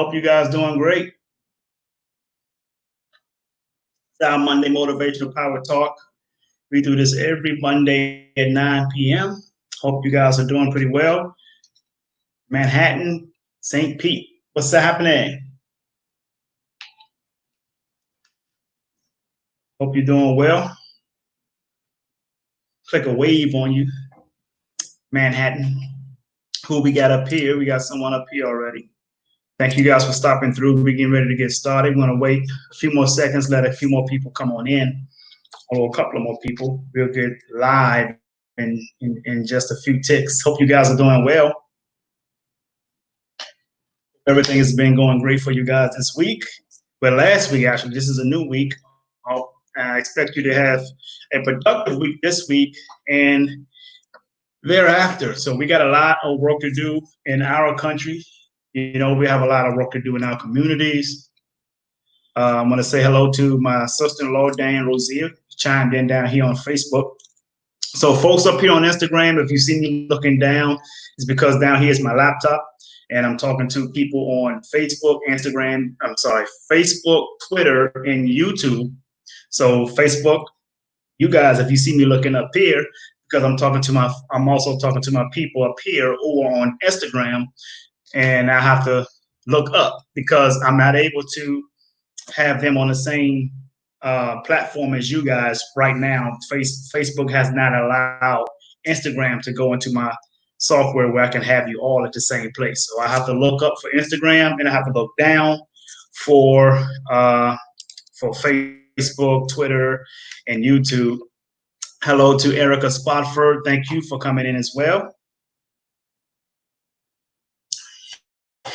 Hope you guys doing great. It's our Monday Motivational Power Talk. We do this every Monday at 9 p.m. Hope you guys are doing pretty well. Manhattan, St. Pete, what's happening? Hope you're doing well. Click a wave on you. Manhattan. Who we got up here? We got someone up here already. Thank you guys for stopping through. We're getting ready to get started. We're going to wait a few more seconds, let a few more people come on in, or a couple of more people. We'll get live in just a few ticks. Hope you guys are doing well. Everything has been going great for you guys this week. Well, last week, actually, this is a new week. I expect you to have a productive week this week and thereafter. So we got a lot of work to do in our country. You know, we have a lot of work to do in our communities. I'm going to say hello to my sister-in-law, Diane Rosier, chimed in down here on Facebook. So folks up here on Instagram, if you see me looking down, it's because down here is my laptop. And I'm talking to people on Facebook, Facebook, Twitter, and YouTube. So Facebook, you guys, if you see me looking up here, because I'm also talking to my people up here who are on Instagram, and I have to look up because I'm not able to have them on the same platform as you guys right now. Facebook has not allowed Instagram to go into my software where I can have you all at the same place. So I have to look up for Instagram, and I have to look down for Facebook, Twitter, and YouTube. Hello to Erica Spotford. Thank you for coming in as well.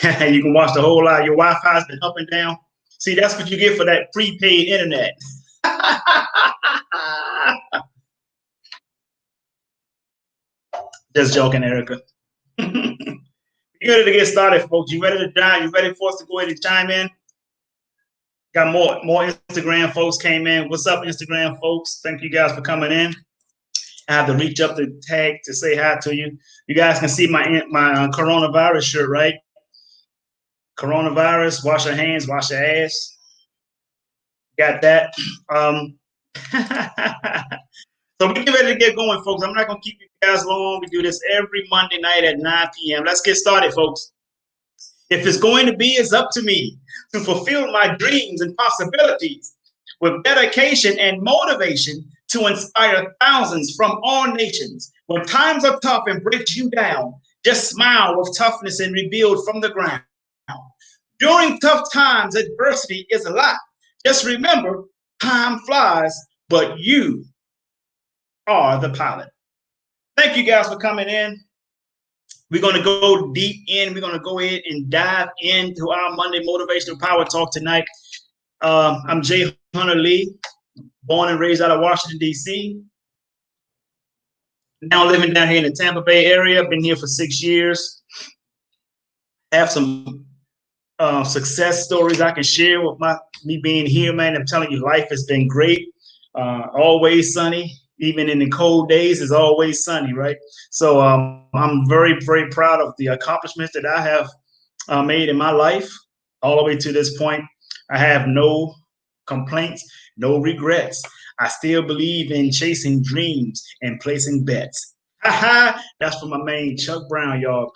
You can watch the whole lot. Your Wi-Fi's been up and down. See, that's what you get for that prepaid internet. Just joking, Erica. You ready to get started, folks? You ready to dive? You ready for us to go ahead and chime in? Got more Instagram folks came in. What's up, Instagram folks? Thank you guys for coming in. I have to reach up the tag to say hi to you. You guys can see my coronavirus shirt, right? Coronavirus, wash your hands, wash your ass. Got that. So we're ready to get going, folks. I'm not going to keep you guys long. We do this every Monday night at 9 p.m. Let's get started, folks. If it's going to be, it's up to me to fulfill my dreams and possibilities with dedication and motivation to inspire thousands from all nations. When times are tough and break you down, just smile with toughness and rebuild from the ground. During tough times, adversity is a lot. Just remember, time flies, but you are the pilot. Thank you guys for coming in. We're going to go deep in. We're going to go ahead and dive into our Monday Motivational Power Talk tonight. I'm Jay Hunter Lee, born and raised out of Washington, D.C. Now living down here in the Tampa Bay area. Been here for 6 years. Have some success stories I can share with me being here, man. I'm telling you, life has been great. Always sunny. Even in the cold days, it's always sunny, right? So I'm very, very proud of the accomplishments that I have made in my life all the way to this point. I have no complaints, no regrets. I still believe in chasing dreams and placing bets. That's from my man, Chuck Brown, y'all.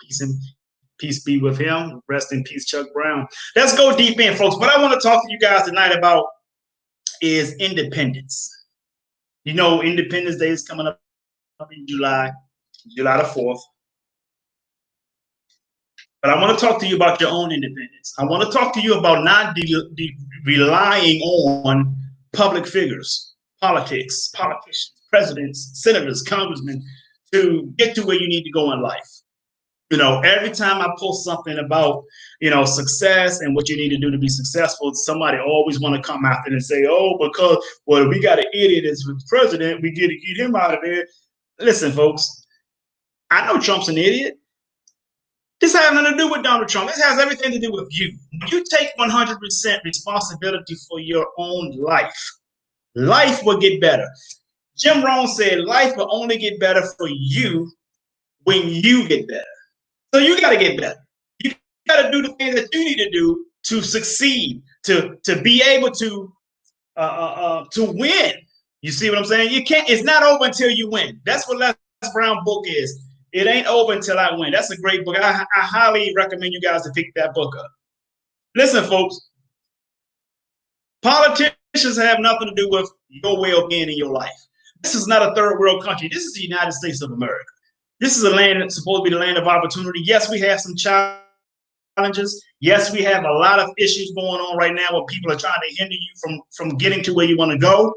Peace be with him. Rest in peace, Chuck Brown. Let's go deep in, folks. What I want to talk to you guys tonight about is independence. You know, Independence Day is coming up in July the 4th. But I want to talk to you about your own independence. I want to talk to you about not relying on public figures, politicians, presidents, senators, congressmen to get to where you need to go in life. You know, every time I post something about, success and what you need to do to be successful, somebody always want to come after and say, oh, because, well, we got an idiot as president, we get to get him out of there. Listen, folks, I know Trump's an idiot. This has nothing to do with Donald Trump. This has everything to do with you. You take 100% responsibility for your own life. Life will get better. Jim Rohn said life will only get better for you when you get better. So you got to get better. You got to do the things that you need to do to succeed, to be able to win. You see what I'm saying? You can't. It's not over until you win. That's what Les Brown book is. It ain't over until I win. That's a great book. I highly recommend you guys to pick that book up. Listen, folks. Politicians have nothing to do with your well-being in your life. This is not a third world country. This is the United States of America. This is a land that's supposed to be the land of opportunity. Yes, we have some challenges. Yes, we have a lot of issues going on right now where people are trying to hinder you from getting to where you want to go.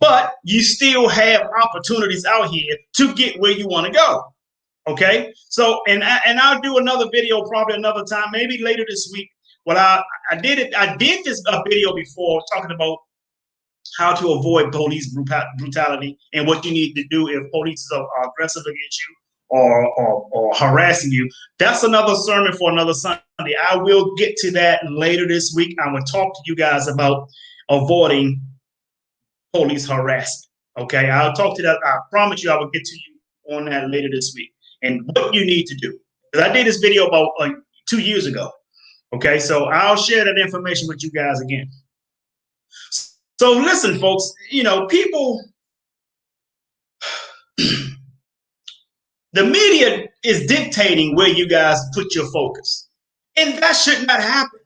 But you still have opportunities out here to get where you want to go. Okay? So, and I'll do another video probably another time, maybe later this week. Well, I did this video before talking about how to avoid police brutality and what you need to do if police are aggressive against you or harassing you. That's another sermon for another Sunday. I will get to that later this week. I will talk to you guys about avoiding police harassment. Okay, I'll talk to that. I promise you I will get to you on that later this week and what you need to do. Because I did this video about 2 years ago. Okay, so I'll share that information with you guys again. So listen, folks, you know, people, the media is dictating where you guys put your focus. And that should not happen.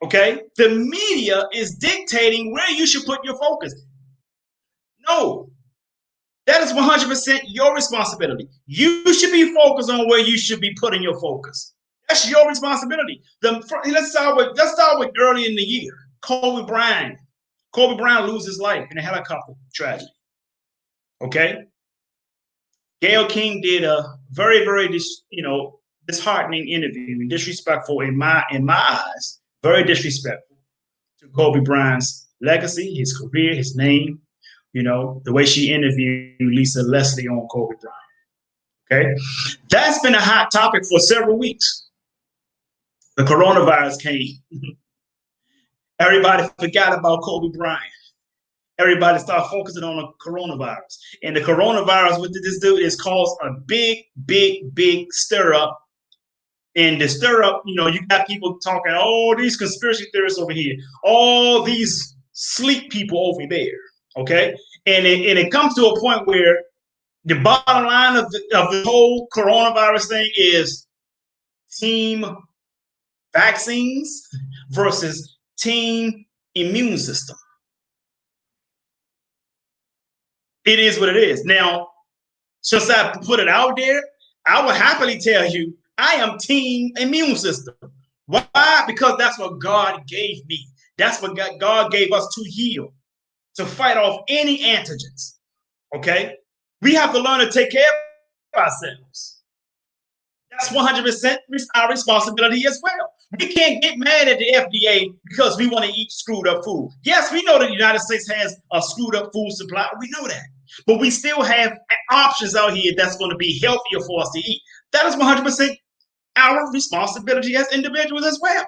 Okay, the media is dictating where you should put your focus. No, that is 100% your responsibility. You should be focused on where you should be putting your focus. That's your responsibility. Let's start with early in the year. Kobe Bryant. Kobe Bryant loses his life in a helicopter tragedy. Okay. Gayle King did a very, very disheartening interview, disrespectful in my eyes, very disrespectful to Kobe Bryant's legacy, his career, his name. You know, the way she interviewed Lisa Leslie on Kobe Bryant. Okay. That's been a hot topic for several weeks. The coronavirus came. Everybody forgot about Kobe Bryant. Everybody started focusing on the coronavirus. And the coronavirus, what did this do? Is cause a big, big, big stir up. And the stir up, you know, you got people talking, oh, these conspiracy theorists over here, all these sleep people over there. Okay. And it comes to a point where the bottom line of the whole coronavirus thing is team vaccines versus team immune system. It is what it is. Now, since I put it out there, I will happily tell you I am team immune system. Why? Because that's what God gave me. That's what God gave us to heal, to fight off any antigens. Okay? We have to learn to take care of ourselves. That's 100% our responsibility as well. We can't get mad at the FDA because we want to eat screwed up food. Yes, we know that the United States has a screwed up food supply. We know that. But we still have options out here that's going to be healthier for us to eat. That is 100% our responsibility as individuals as well.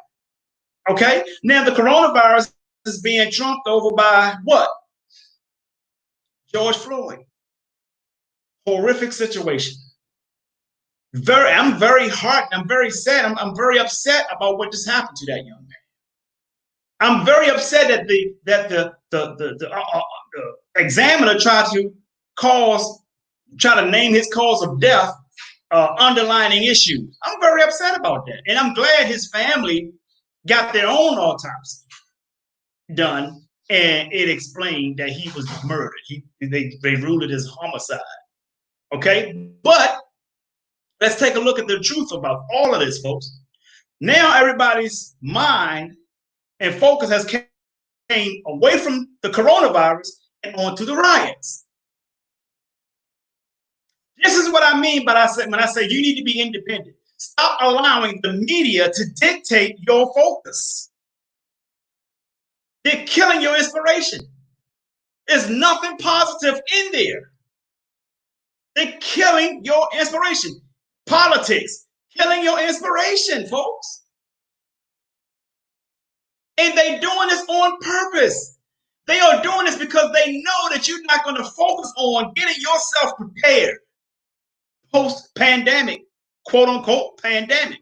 Okay? Now, the coronavirus is being trumped over by what? George Floyd. Horrific situation. I'm very heartened. I'm very sad. I'm very upset about what just happened to that young man. I'm very upset that the examiner tried to name his cause of death underlying issue. I'm very upset about that, and I'm glad his family got their own autopsy done, and it explained that he was murdered. They ruled it as homicide. Okay, but let's take a look at the truth about all of this, folks. Now everybody's mind and focus has came away from the coronavirus and onto the riots. This is what I mean when I say you need to be independent. Stop allowing the media to dictate your focus. They're killing your inspiration. There's nothing positive in there. They're killing your inspiration. Politics, killing your inspiration, folks. And they're doing this on purpose. They are doing this because they know that you're not going to focus on getting yourself prepared post-pandemic, quote unquote pandemic.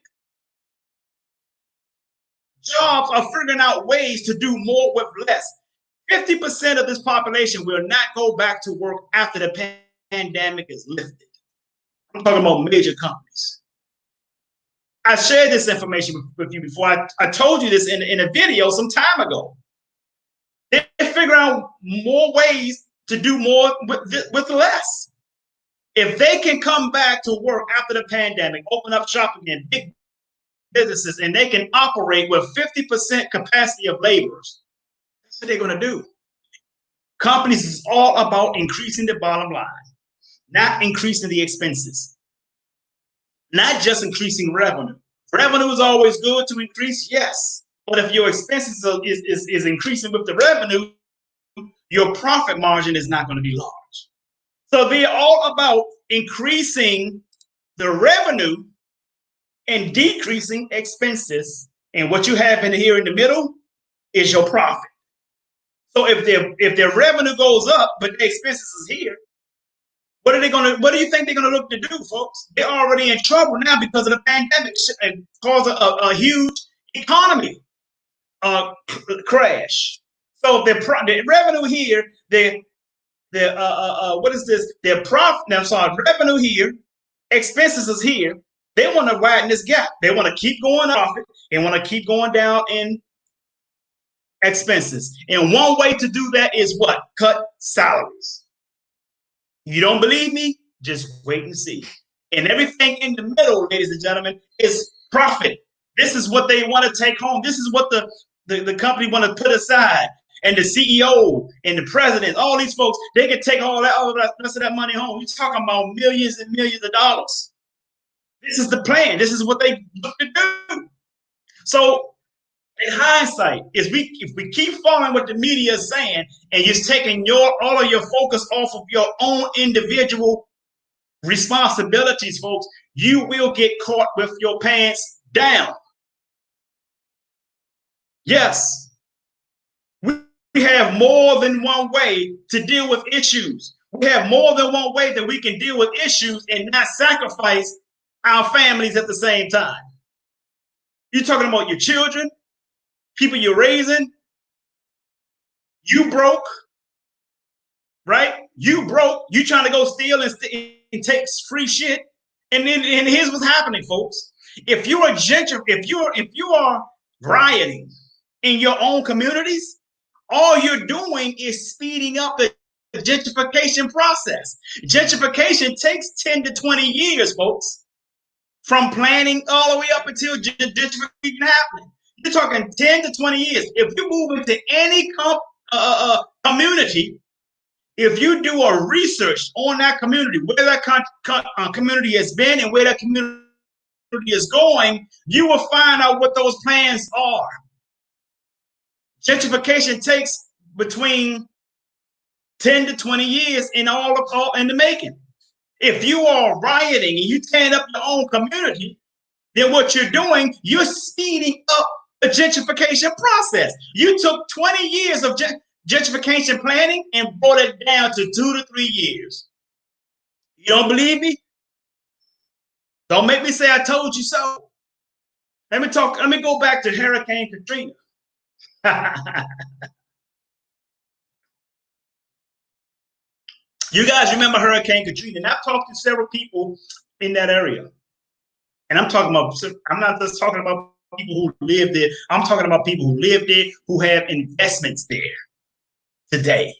Jobs are figuring out ways to do more with less. 50% of this population will not go back to work after the pandemic is lifted. I'm talking about major companies. I shared this information with you before. I told you this in a video some time ago. They figure out more ways to do more with less. If they can come back to work after the pandemic, open up shop again, big businesses, and they can operate with 50% capacity of laborers, that's what they're going to do. Companies is all about increasing the bottom line, not increasing the expenses, not just increasing revenue. Revenue is always good to increase, yes. But if your expenses is increasing with the revenue, your profit margin is not going to be large. So they're all about increasing the revenue and decreasing expenses. And what you have in here in the middle is your profit. So if their revenue goes up, but the expenses is here, what do you think they're gonna look to do, folks? They're already in trouble now because of the pandemic and caused a huge economy crash. So the revenue here, what is this? Their profit. Now, sorry, revenue here, expenses is here. They want to widen this gap. They want to keep going up and want to keep going down in expenses. And one way to do that is what? Cut salaries. You don't believe me? Just wait and see. And everything in the middle, ladies and gentlemen, is profit. This is what they want to take home. This is what the company want to put aside. And the CEO and the president, all these folks, they can take all the rest of that money home. You're talking about millions and millions of dollars. This is the plan. This is what they look to do. So in hindsight, if we keep following what the media is saying and you're taking all of your focus off of your own individual responsibilities, folks, you will get caught with your pants down. Yes, we have more than one way to deal with issues. We have more than one way that we can deal with issues and not sacrifice our families at the same time. You're talking about your children, people you're raising. You broke, right? You broke. You trying to go steal and take free shit. And here's what's happening, folks. If you are rioting in your own communities, all you're doing is speeding up the gentrification process. Gentrification takes 10 to 20 years, folks, from planning all the way up until gentrification happening. You're talking 10 to 20 years. If you move into any community, if you do a research on that community, where that community has been and where that community is going, you will find out what those plans are. Gentrification takes between 10 to 20 years in all in the making. If you are rioting and you tearing up your own community, then what you're doing, you're speeding up the gentrification process. You took 20 years of gentrification planning and brought it down to 2 to 3 years. You don't believe me? Don't make me say I told you so. Let me go back to Hurricane Katrina. You guys remember Hurricane Katrina? And I've talked to several people in that area. And I'm not just talking about people who live there. I'm talking about people who live there, who have investments there today.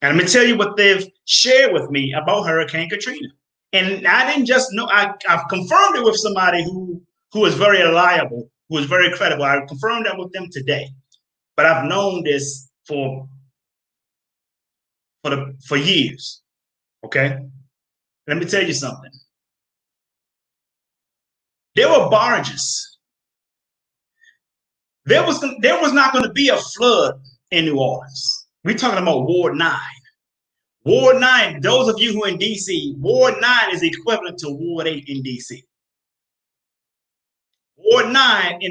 And I'm going to tell you what they've shared with me about Hurricane Katrina. And I didn't just know, I've confirmed it with somebody who is very reliable, who is very credible. I confirmed that with them today. But I've known this for years. Okay? Let me tell you something. There were barges. There was not going to be a flood in New Orleans. We're talking about Ward 9. Ward 9, those of you who are in DC, Ward 9 is equivalent to Ward 8 in DC. Ward 9, in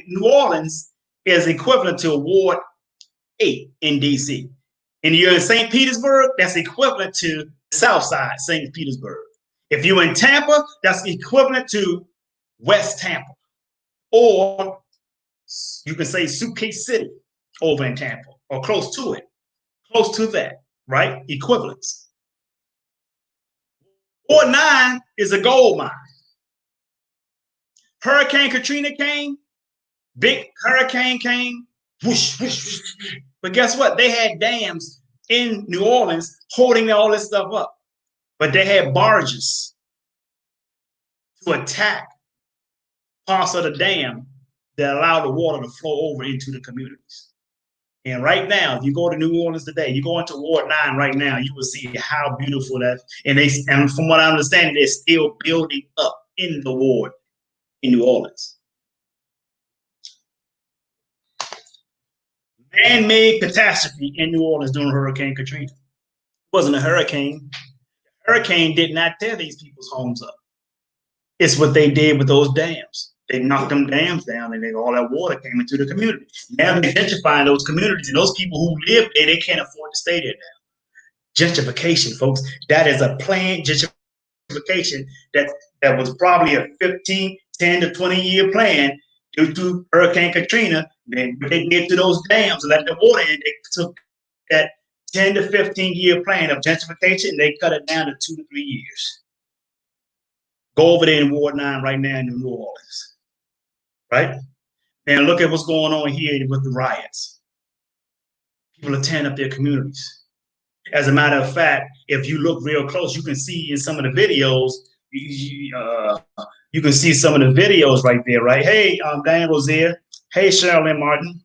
New Orleans is equivalent to Ward 8 in DC. And you're in St. Petersburg, that's equivalent to South Side, St. Petersburg. If you're in Tampa, that's equivalent to West Tampa or you can say Suitcase City over in Tampa, or close to it, close to that, right? Equivalents. Ward 9 is a gold mine. Hurricane Katrina came, big hurricane came, whoosh, whoosh, whoosh. But guess what? They had dams in New Orleans holding all this stuff up. But they had barges to attack parts of the dam that allowed the water to flow over into the communities. And right now, if you go to New Orleans today, you go into Ward 9 right now, you will see how beautiful that is. And from what I understand, they're still building up in the ward in New Orleans. Man-made catastrophe in New Orleans during Hurricane Katrina. It wasn't a hurricane. The hurricane did not tear these people's homes up. It's what they did with those dams. They knocked them dams down, and then all that water came into the community. Now they're gentrifying those communities, and those people who live there, they can't afford to stay there now. Gentrification, folks, that is a planned gentrification that was probably a 10 to 20-year plan due to Hurricane Katrina. Then they did to those dams and let the water in. They took that 10 to 15-year plan of gentrification, and they cut it down to 2 to 3 years. Go over there in Ward 9 right now in New Orleans, right? And look at what's going on here with the riots. People are tearing up their communities. As a matter of fact, if you look real close, you can see in some of the videos, you can see some of the videos right there, right? Hey, Diane Rozier. Hey, Sherilyn Martin.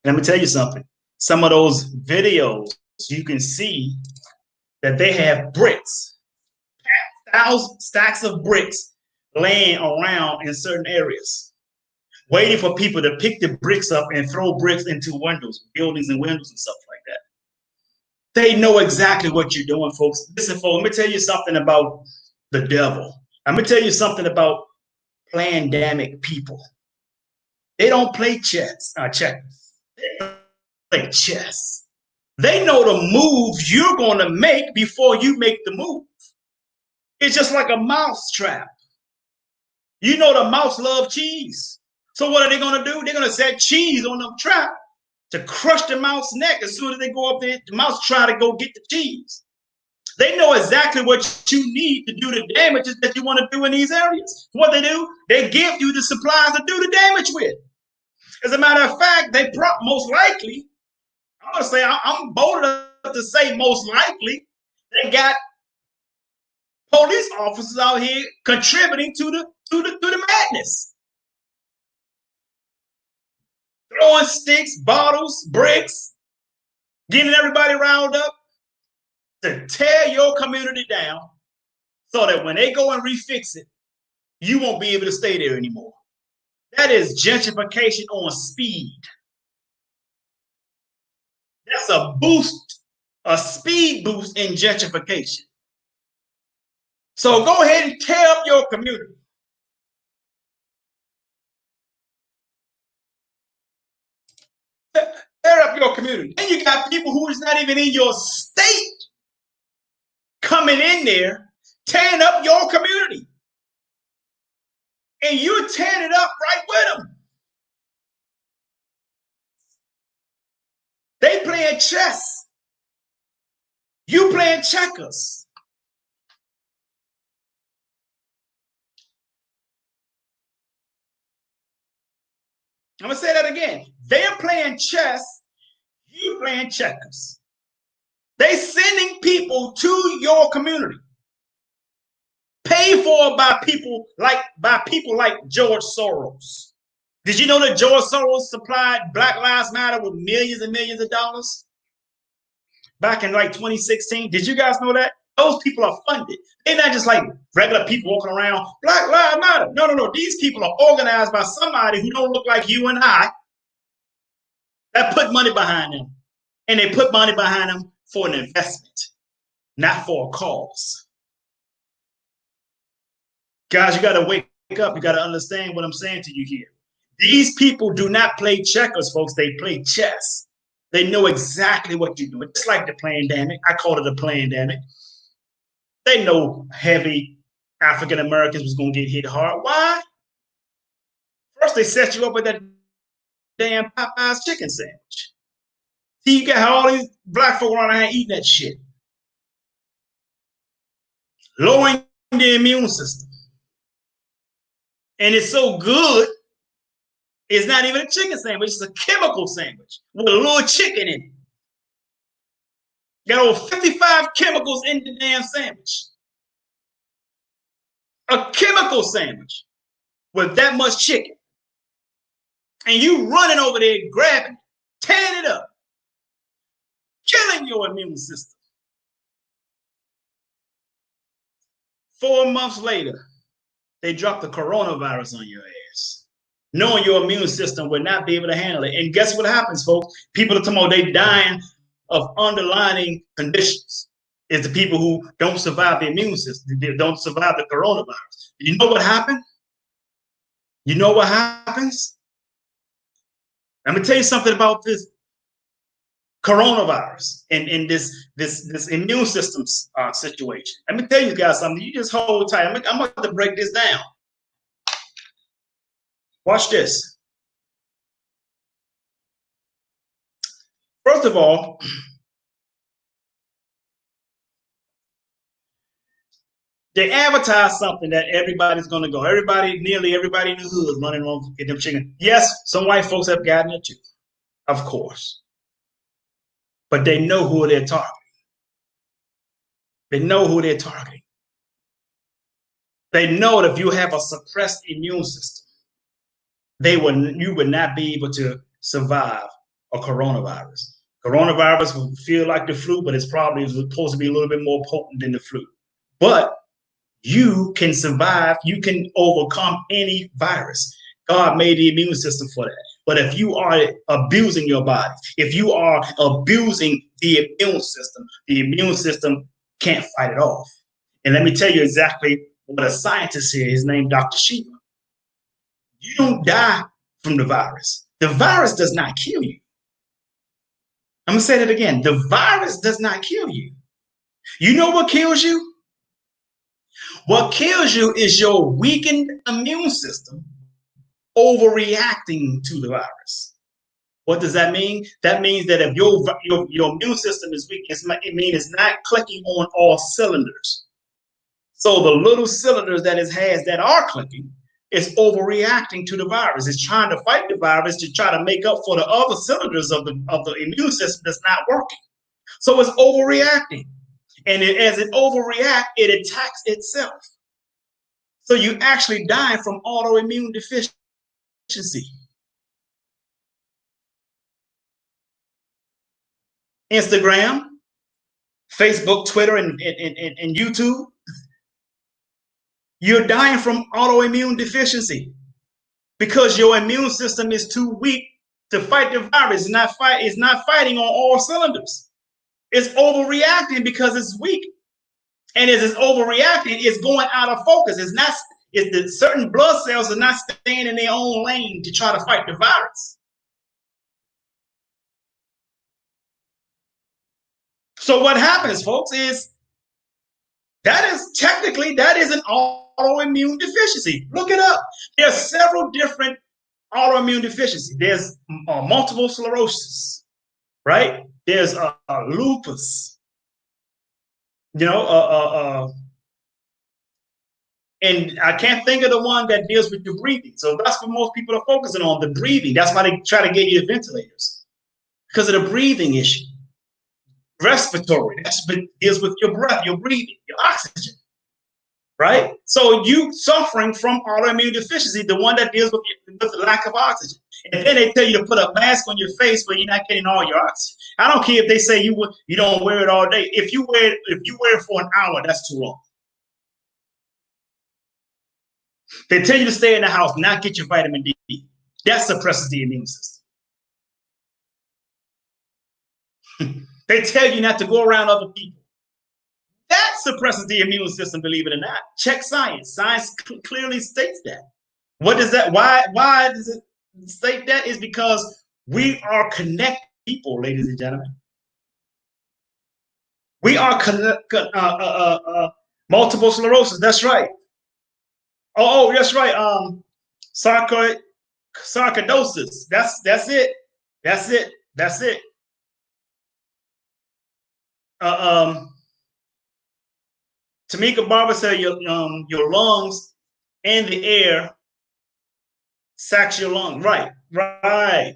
Let me tell you something. Some of those videos, you can see that they have bricks, stacks of bricks laying around in certain areas, waiting for people to pick the bricks up and throw bricks into windows, buildings and windows and stuff like that. They know exactly what you're doing, folks. Listen, folks, let me tell you something about the devil. Let me tell you something about pandemic people. They don't play checkers. They play chess. They know the moves you're going to make before you make the move. It's just like a mouse trap. You know the mouse love cheese. So what are they going to do? They're going to set cheese on the trap to crush the mouse neck. As soon as they go up there, the mouse try to go get the cheese. They know exactly what you need to do the damages that you want to do in these areas. What they do, they give you the supplies to do the damage with. As a matter of fact, they most likely, I'm going to say, I'm bold enough to say most likely, they got police officers out here contributing to the madness. Throwing sticks, bottles, bricks, getting everybody riled up to tear your community down so that when they go and refix it, you won't be able to stay there anymore. That is gentrification on speed. That's a boost, a speed boost in gentrification. So go ahead and tear up your community. Tear up your community. And you got people who is not even in your state coming in there, tearing up your community. And you're tearing it up right with them. They playing chess. You playing checkers. I'm going to say that again. They're playing chess. You playing checkers. They sending people to your community. Paid for by people like George Soros. Did you know that George Soros supplied Black Lives Matter with millions and millions of dollars back in like 2016? Did you guys know that? Those people are funded. They're not just like regular people walking around, Black Lives Matter. No. These people are organized by somebody who don't look like you and I that put money behind them. And they put money behind them for an investment, not for a cause. Guys, you got to wake up. You got to understand what I'm saying to you here. These people do not play checkers, folks. They play chess. They know exactly what you're doing. It's like the pandemic. I call it a pandemic. They know heavy African Americans was going to get hit hard. Why? First, they set you up with that damn Popeye's chicken sandwich. See, you got all these black folk around here eating that shit. Lowering the immune system. And it's so good, it's not even a chicken sandwich, it's a chemical sandwich with a little chicken in it. Got over 55 chemicals in the damn sandwich. A chemical sandwich with that much chicken. And you running over there, grabbing, tearing it up, killing your immune system. 4 months later, they drop the coronavirus on your ass, knowing your immune system would not be able to handle it. And guess what happens, folks? People are talking about they dying of underlying conditions. It's the people who don't survive the immune system, they don't survive the coronavirus. You know what happened? You know what happens? Let me tell you something about this coronavirus and this immune system situation. Let me tell you guys something. You just hold tight. I'm about to break this down. Watch this. First of all, they advertise something that everybody's going to go. Nearly everybody in the hood is running around to get them chicken. Yes, some white folks have gotten it too, of course. But they know who they're targeting. They know who they're targeting. They know that if you have a suppressed immune system, you would not be able to survive a coronavirus. Coronavirus will feel like the flu, but it's probably supposed to be a little bit more potent than the flu. But you can survive, you can overcome any virus. God made the immune system for that. But if you are abusing your body, if you are abusing the immune system can't fight it off. And let me tell you exactly what a scientist here, his name Dr. Shiva. You don't die from the virus. The virus does not kill you. I'm going to say that again. The virus does not kill you. You know what kills you? What kills you is your weakened immune system overreacting to the virus. What does that mean? That means that if your immune system is weak, it means it's not clicking on all cylinders. So the little cylinders that it has that are clicking is overreacting to the virus. It's trying to fight the virus to try to make up for the other cylinders of the immune system that's not working. So it's overreacting. And as it overreacts, it attacks itself. So you actually die from autoimmune deficiency. Instagram, Facebook, Twitter, and YouTube. You're dying from autoimmune deficiency because your immune system is too weak to fight the virus. It's not fighting on all cylinders. It's overreacting because it's weak. And as it's overreacting, it's going out of focus. It's the certain blood cells are not staying in their own lane to try to fight the virus. So what happens, folks, is that is an autoimmune deficiency. Look it up. There's several different autoimmune deficiencies. There's multiple sclerosis, right? There's lupus. And I can't think of the one that deals with your breathing. So that's what most people are focusing on, the breathing. That's why they try to get you ventilators, because of the breathing issue. Respiratory, that deals with your breath, your breathing, your oxygen, right? So you suffering from autoimmune deficiency, the one that deals with the lack of oxygen. And then they tell you to put a mask on your face where you're not getting all your oxygen. I don't care if they say you don't wear it all day. If you wear it for an hour, that's too long. They tell you to stay in the house, not get your vitamin D. That suppresses the immune system. They tell you not to go around other people. That suppresses the immune system, believe it or not. Check science. Science clearly states that. What is that? Why does it state that? Is because we are connected people, ladies and gentlemen. We are multiple sclerosis. That's right. Oh, that's right. Sarcoid sarcoidosis. That's it. That's it. That's it. Tamika Barber said your lungs and the air sacks your lung. Right, right.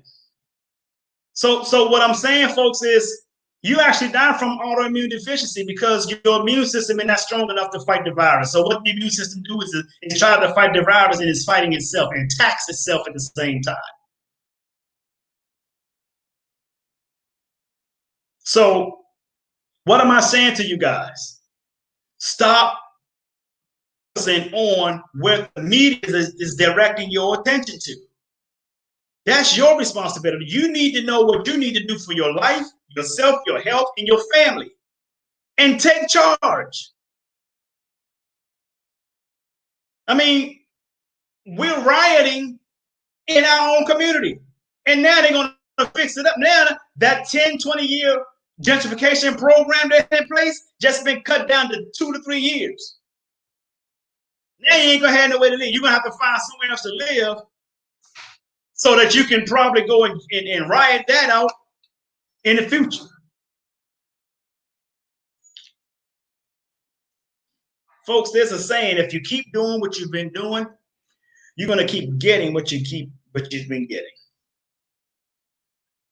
So what I'm saying, folks, is you actually die from autoimmune deficiency because your immune system is not strong enough to fight the virus. So what the immune system do is try to fight the virus, and it's fighting itself and attacks itself at the same time. So what am I saying to you guys? Stop focusing on where the media is directing your attention to. That's your responsibility. You need to know what you need to do for your life, yourself, your health, and your family. And take charge. I mean, we're rioting in our own community. And now they're going to fix it up. Now that 10, 20-year gentrification program that's in place just been cut down to 2 to 3 years. Now you ain't going to have no way to live. You're going to have to find somewhere else to live so that you can probably go and riot that out in the future. Folks, there's a saying, if you keep doing what you've been doing, you're going to keep getting what you've been getting.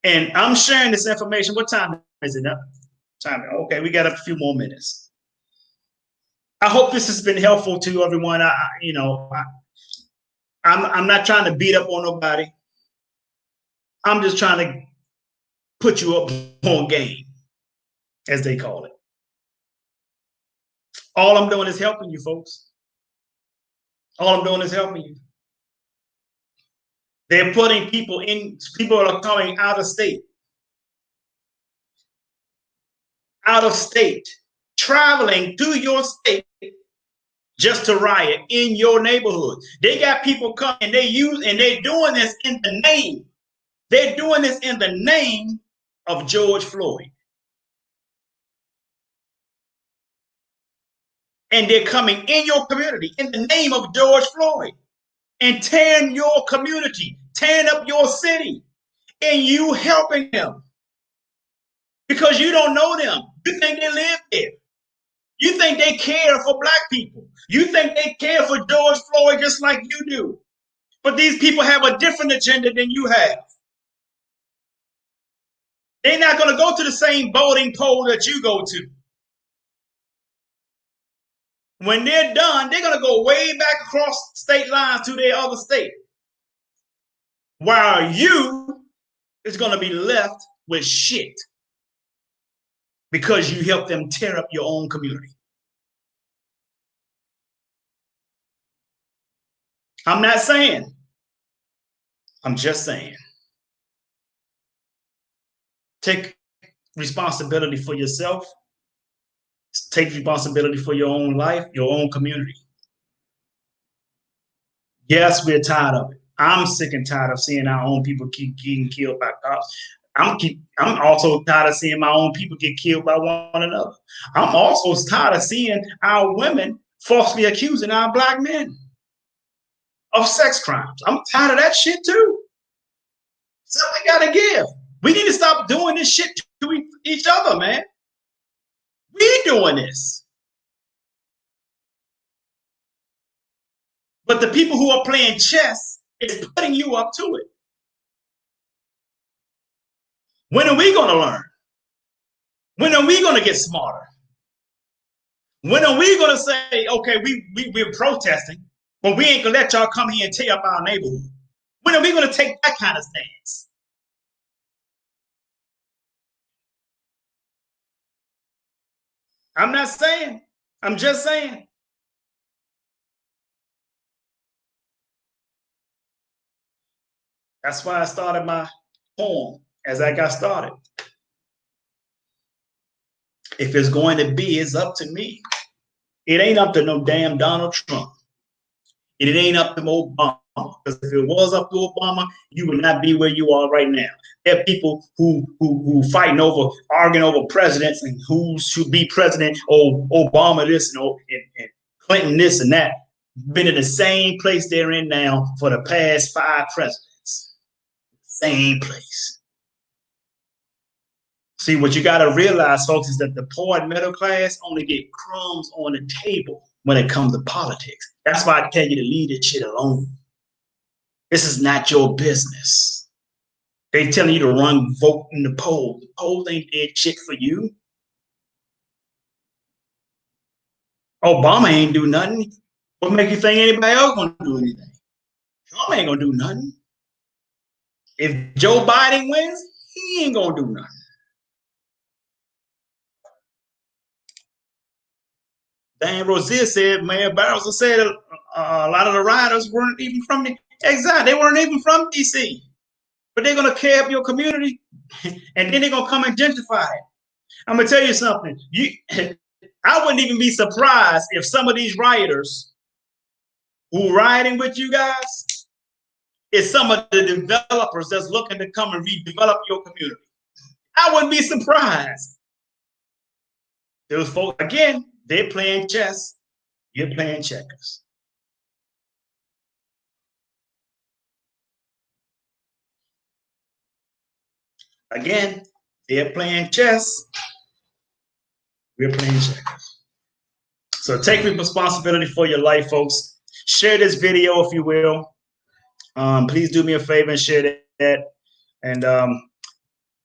And I'm sharing this information. What time is it now? Okay, we got a few more minutes. I hope this has been helpful to everyone. I'm not trying to beat up on nobody. I'm just trying to put you up on game, as they call it. All I'm doing is helping you, folks. All I'm doing is helping you. They're putting people are coming out of state, traveling to your state just to riot in your neighborhood. They got people coming, and they're doing this in the name. They're doing this in the name of George Floyd. And they're coming in your community in the name of George Floyd and tearing your community, tearing up your city, and you helping them because you don't know them. You think they live there. You think they care for Black people. You think they care for George Floyd just like you do. But these people have a different agenda than you have. They're not going to go to the same voting poll that you go to. When they're done, they're going to go way back across state lines to their other state. While you is going to be left with shit because you helped them tear up your own community. I'm not saying. I'm just saying. Take responsibility for yourself. Take responsibility for your own life, your own community. Yes, we're tired of it. I'm sick and tired of seeing our own people keep getting killed by cops. I'm also tired of seeing my own people get killed by one another. I'm also tired of seeing our women falsely accusing our Black men of sex crimes. I'm tired of that shit too. So we gotta give. We need to stop doing this shit to each other, man. We doing this. But the people who are playing chess is putting you up to it. When are we going to learn? When are we going to get smarter? When are we going to say, okay, we're protesting, but we ain't going to let y'all come here and tear up our neighborhood? When are we going to take that kind of stance? I'm not saying. I'm just saying. That's why I started my poem as I got started. If it's going to be, it's up to me. It ain't up to no damn Donald Trump. It ain't up to Obama. Because if it was up to Obama, you would not be where you are right now. There are people who fighting over, arguing over presidents and who should be president, or Obama this and Clinton this and that. Been in the same place they're in now for the past 5 presidents. Same place. See, what you got to realize, folks, is that the poor and middle class only get crumbs on the table when it comes to politics. That's why I tell you to leave that shit alone. This is not your business. They telling you to run, vote in the poll. The polls ain't dead shit for you. Obama ain't do nothing. What make you think anybody else gonna do anything? Trump ain't gonna do nothing. If Joe Biden wins, he ain't gonna do nothing. Dan Rozier said, Mayor Barrows said a lot of the rioters weren't even from the exactly. They weren't even from DC, but they're gonna care up your community, and then they're gonna come and gentrify it. I'm gonna tell you something. I wouldn't even be surprised if some of these rioters who riding with you guys is some of the developers that's looking to come and redevelop your community. I wouldn't be surprised. Those folks, again, they're playing chess, you're playing checkers. Again, they're playing chess, we're playing checkers. So take responsibility for your life, folks. Share this video if you will. Please do me a favor and share that. And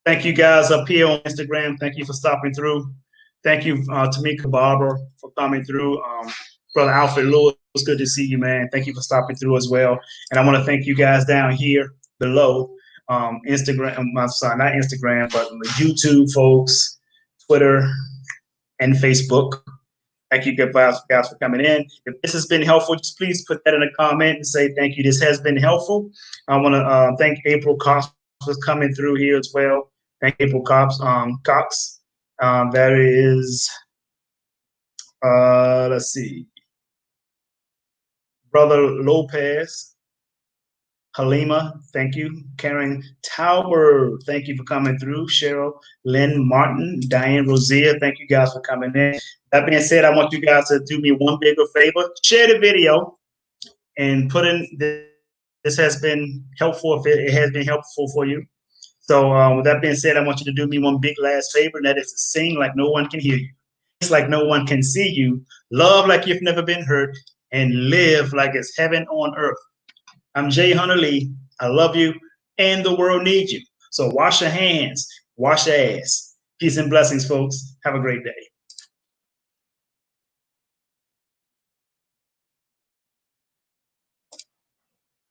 thank you guys up here on Instagram. Thank you for stopping through. Thank you, Tamika Barber, for coming through. Brother Alfred Lewis, it's good to see you, man. Thank you for stopping through as well. And I want to thank you guys down here below. Instagram, I'm sorry, not Instagram, but YouTube, folks, Twitter, and Facebook. Thank you guys for coming in. If this has been helpful, just please put that in a comment and say thank you. This has been helpful. I want to thank April Cox for coming through here as well. Thank April Cox. That is, let's see, Brother Lopez. Halima, thank you. Karen Tauber, thank you for coming through. Cheryl, Lynn Martin, Diane Rozier, thank you guys for coming in. That being said, I want you guys to do me one bigger favor. Share the video and put in this has been helpful if it has been helpful for you. So with that being said, I want you to do me one big last favor, and that is to sing like no one can hear you. It's like no one can see you. Love like you've never been hurt, and live like it's heaven on earth. I'm Jay Hunter Lee. I love you, and the world needs you. So wash your hands, wash your ass. Peace and blessings, folks. Have a great day.